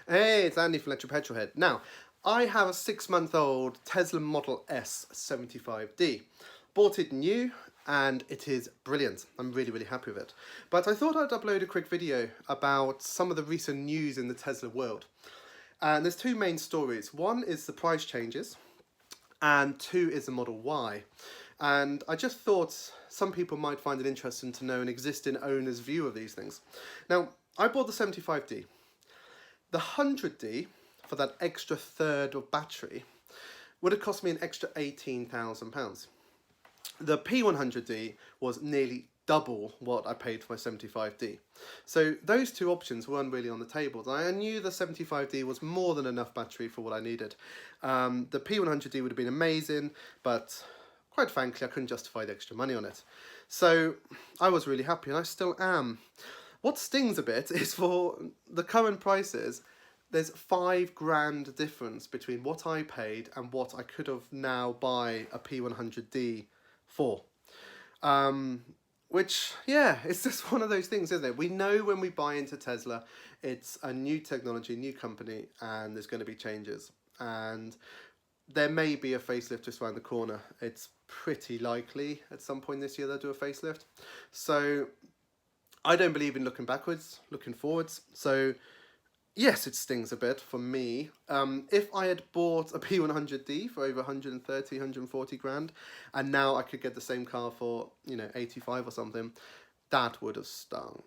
Hey, it's Andy from Electricpetrolhead. Now, I have a 6-month-old Tesla Model S 75D. Bought it new and it is brilliant. I'm really, really happy with it. But I thought I'd upload a quick video about some of the recent news in the Tesla world. And there's two main stories. One is the price changes and two is the Model Y. And I just thought some people might find it interesting to know an existing owner's view of these things. Now, I bought the 75D. The 100D, for that extra third of battery, would have cost me an extra £18,000. The P100D was nearly double what I paid for my 75D. So those two options weren't really on the table. I knew the 75D was more than enough battery for what I needed. The P100D would have been amazing, but quite frankly, I couldn't justify the extra money on it. So I was really happy, and I still am. What stings a bit is for the current prices, there's £5,000 difference between what I paid and what I could have now buy a P100D for. Which, yeah, it's just one of those things, isn't it? We know when we buy into Tesla, it's a new technology, new company, and there's going to be changes. And there may be a facelift just around the corner. It's pretty likely at some point this year they'll do a facelift. So I don't believe in looking backwards, looking forwards. So yes, it stings a bit for me. If I had bought a P100D for over 130, 140 grand, and now I could get the same car for, 85 or something, that would have stung.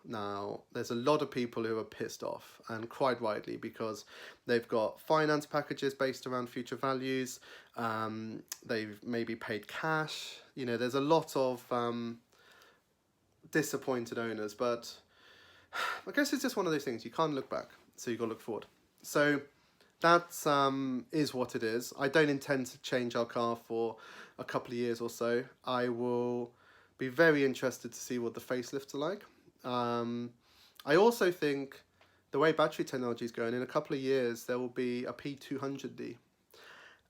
Now, there's a lot of people who are pissed off, and quite rightly, because they've got finance packages based around future values. They've maybe paid cash. There's a lot of disappointed owners, but I guess it's just one of those things. You can't look back, so you've got to look forward. So that is what it is. I don't intend to change our car for a couple of years or so. I will be very interested to see what the facelifts are like. I also think the way battery technology is going, in a couple of years there will be a P200D,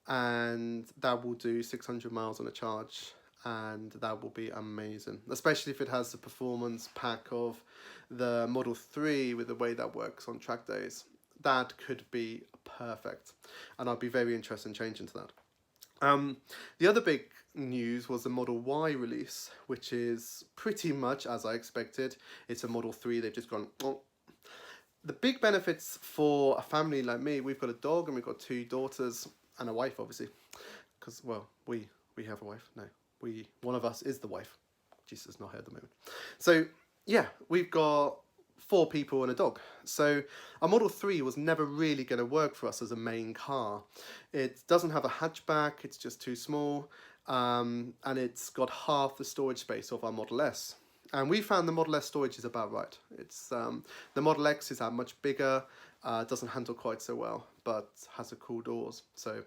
and that will do 600 miles on a charge, and that will be amazing, especially if it has the performance pack of the Model 3 with the way that works on track days. That could be perfect, and I'd be very interested in changing to that. The other big news was the Model Y release, which is pretty much as I expected. It's a Model 3, they've just gone, oh. The big benefits for a family like me, we've got a dog and we've got 2 daughters and a wife, obviously, because, well, we have a wife. No, one of us is the wife. Jesus, not here at the moment. So yeah, we've got 4 people and a dog. So a Model 3 was never really going to work for us as a main car. It doesn't have a hatchback, it's just too small, and it's got half the storage space of our Model S. And we found the Model S storage is about right. It's the Model X is much bigger, doesn't handle quite so well, but has a cool doors. So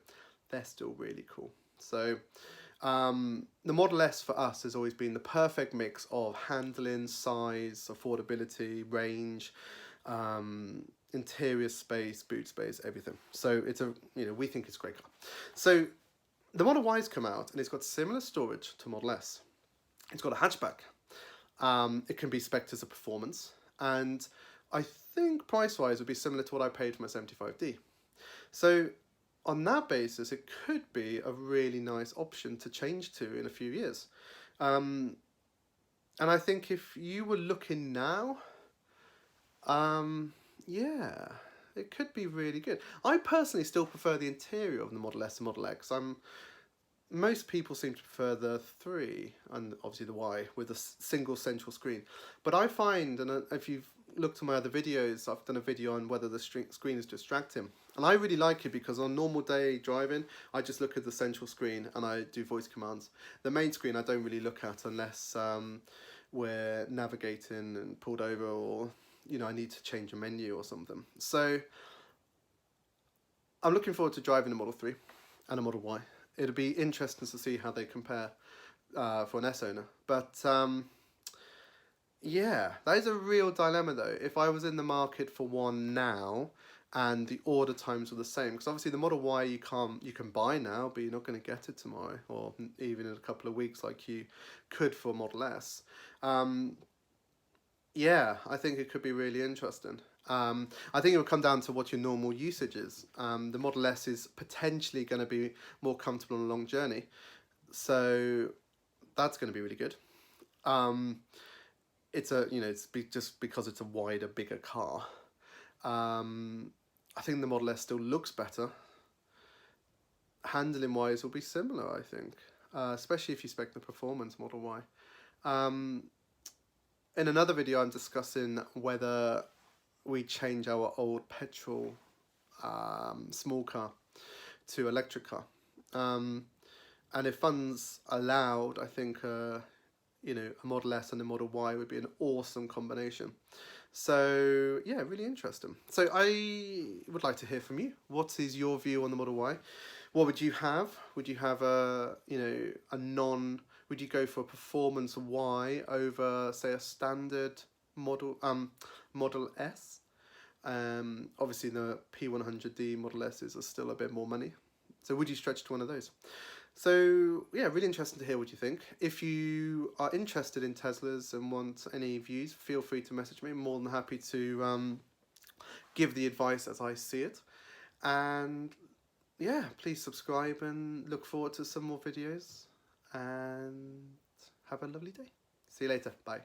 they're still really cool. So the Model S for us has always been the perfect mix of handling, size, affordability, range, interior space, boot space, everything. So it's we think it's a great car. So the Model Y's come out and it's got similar storage to Model S. It's got a hatchback. It can be spec'd as a performance, and I think price-wise would be similar to what I paid for my 75D. So on that basis, it could be a really nice option to change to in a few years. And I think if you were looking now, yeah, it could be really good. I personally still prefer the interior of the Model S and Model X. Most people seem to prefer the 3 and obviously the Y with a single central screen. But I find, and if you've looked at my other videos, I've done a video on whether the screen is distracting. And I really like it because on normal day driving, I just look at the central screen and I do voice commands. The main screen I don't really look at unless we're navigating and pulled over, or I need to change a menu or something. So I'm looking forward to driving a Model 3 and a Model Y. It'll be interesting to see how they compare for an S owner. But yeah, that is a real dilemma though. If I was in the market for one now and the order times were the same, because obviously the Model Y you can buy now, but you're not going to get it tomorrow or even in a couple of weeks like you could for Model S. Yeah, I think it could be really interesting. I think it will come down to what your normal usage is. The Model S is potentially going to be more comfortable on a long journey, so that's going to be really good. Um, it's a just because it's a wider, bigger car. I think the Model S still looks better. Handling wise, will be similar. I think, especially if you spec the performance Model Y. Um, in another video, I'm discussing whether we change our old petrol small car to electric car. And if funds allowed, I think a Model S and a Model Y would be an awesome combination. So yeah, really interesting. So I would like to hear from you. What is your view on the Model Y? What would you have? Would you have a non? Would you go for a performance Y over say a standard Model S? Obviously the P100D Model S's are still a bit more money. So would you stretch to one of those? So yeah, really interesting to hear what you think. If you are interested in Teslas and want any views, feel free to message me. I'm more than happy to give the advice as I see it. And yeah, please subscribe and look forward to some more videos. And have a lovely day. See you later. Bye.